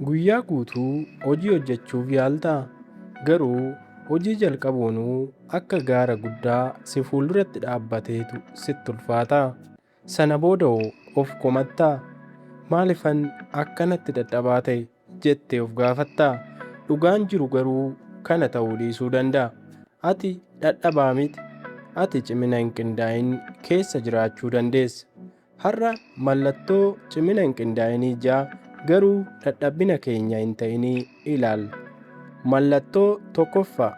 Guyyaa guutuu hojii hojjechuuf yaaltaa? Garuu hojii jalqabuunuu akka gaara guddaa si fuulduratti dhaabbateetu sitti ulfaataa? Sana booda of komattaa? Maalifan akkanatti dadhabaa ta'e jettee of gaafattaa? Dhugaan jiru garuu kana ta'uu dhiisuu danda'a. Ati dadhabaa miti. Ati cimina hin qindaa'in keessa jiraachuu dandeessa. Har'a mallattoo cimina hin qindaa'inii ja'a garuu dadhabbina keenya hin ta'inii ilaalla. Mallattoo tokkoffaa,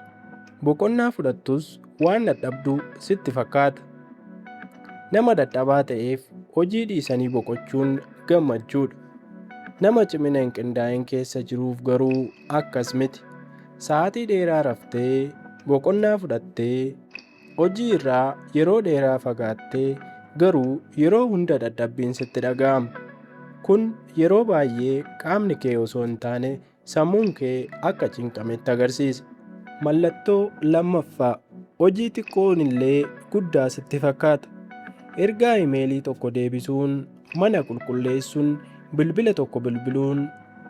boqonnaa fudhattus waan dadhabduu sitti fakkaata. Nama dadhabaa ta'eef hojii dhiisanii boqochuun gammachuudha. Nama cimina hin qindaa'in keessa jiruuf garuu akkas miti. Sa'aatii dheeraa raftee, boqonnaa fudhattee, hojii irraa yeroo dheeraa fagaattee garuu yeroo hunda dadhabbiin sitti dhaga'ama. Kun yeroo baay'ee qaamni kee osoo hin taane sammuun kee akka cinqametti agarsiisa. Mallattoo lammaffaa, hojii xiqqoon illee guddaa sitti fakkaata. Ergaa imeelii tokko deebisuun, mana qulqulleessuun, bilbila tokko bilbiluun,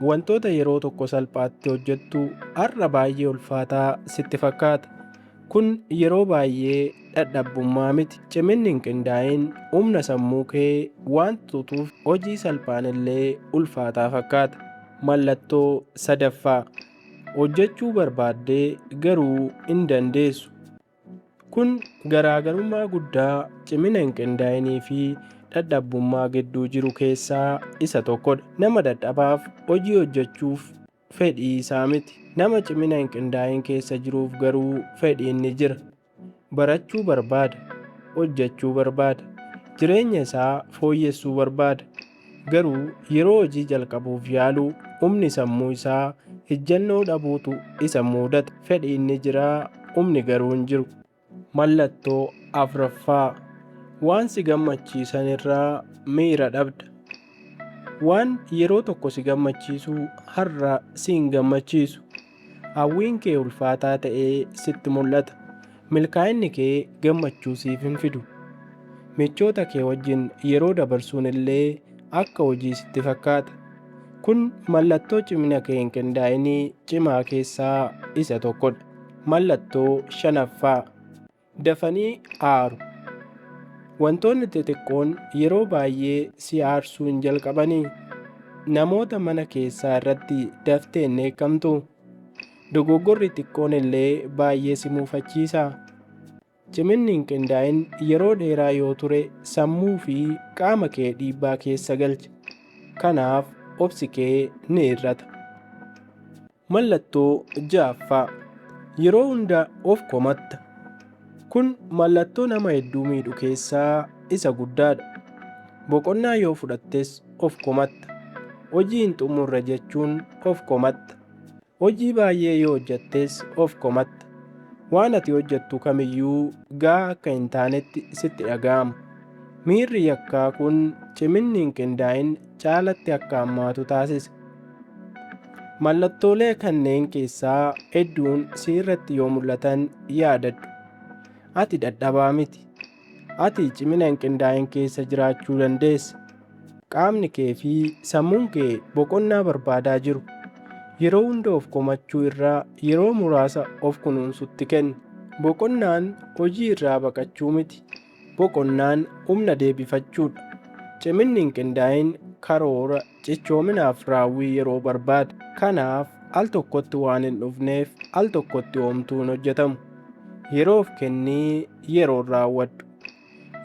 wantoota yeroo tokko salphaatti hojjettu har'a baay'ee ulfaataa sitti fakkaata. Kun yeroo baay'ee dadhabbummaa miti. Ciminni hin qindaa'in humna sammuu kee waan tutuuf hojii salphaan illee ulfaataa fakkaata. Mallattoo sadaffaa, hojjechuu barbaaddee garuu hin dandeessu. Kun garaagarummaa guddaa cimina hin qindaa'inii fi dadhabbummaa gidduu jiru keessaa isa tokkodha. Nama dadhabaaf hojii hojjechuuf fedhii isaa miti. Nama cimina hin qindaa'in keessa jiruuf garuu fedhiin ni jira. Barachuu barbaada, hojjechuu barbaada, jireenya isaa fooyyessuu barbaada. Garuu yeroo hojii jalqabuuf yaalu humni sammuu isaa ejjennoo dhabuutu isa mudata. Fedhiin ni jira, humni garuu hin jiru. Mallattoo afuraffaa, waan si gammachiisan irraa miira dhabda. Waan yeroo tokko si gammachiisu har'a si hin gammachiisu. Hawwiin kee ulfaataa ta'ee sitti mul'ata. Milkaa'inni kee gammachuu siif hin fidu. Michoota kee wajjin yeroo dabarsuun illee akka hojii sitti fakkaata. Kun mallattoo cimina kee hin qindaa'inii cimaa keessaa isa tokkodha. Mallattoo shanaffaa, dafanii aaru. Wantoonni xixiqqoon yeroo baay'ee si aarsuu hin jalqabanii? Namoota mana keessaa irratti daftee hin eegamtuu? Dogoggorri xiqqoon illee baay'ee si muufachiisaa? Ciminni hin qindaa'in yeroo dheeraa yoo ture sammuu fi qaama kee dhiibbaa keessa galcha. Kanaaf obsi kee ni hir'ata. Mallattoo ja'affaa, yeroo hunda of komatta. Kun mallattoo nama hedduu miidhu keessaa isa guddaadha. Boqonnaa yoo fudhattes of komatta. Hojii hin xumurre jechuun of komatta. Hojii baay'ee yoo hojjettes of komatta. Waan ati hojjettu kamiyyuu gahaa akka hin taanetti sitti dhaga'ama. Miirri yakkaa kun ciminni hin qindaa'in caalatti akka hammaatu taasisa. Mallattoolee kanneen keessaa hedduun si irratti yoo mul'atan yaadadhu. Ati dadhabaa miti. Ati cimina hin qindaa'in keessa jiraachuu dandeessa. Qaamni kee fi sammuun kee boqonnaa barbaadaa jiru. Yeroo hunda of komachuu irraa yeroo muraasa of kunuunsutti kenni. Boqonnaan hojii irraa baqachuu miti. Boqonnaan humna deebifachuudha. Ciminni hin qindaa'in karoora, cichoominaaf raawwii yeroo barbaada. Kanaaf al tokkotti waan hin dhufneef al tokkotti hoomtuun hojjetamu. Yeroof kennii yeroon raawwadhu.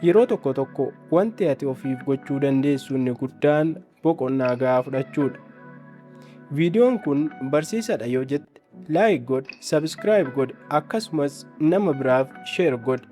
Yeroo tokko tokko wanti ati ofiif gochuu dandeessu inni guddaan boqonnaa gahaa fudhachuudha. Viidiyoon kun barsiisaadha yoo jette laayik godhi, sabskiraayib godhi, akkasumas nama biraaf sheer godhi.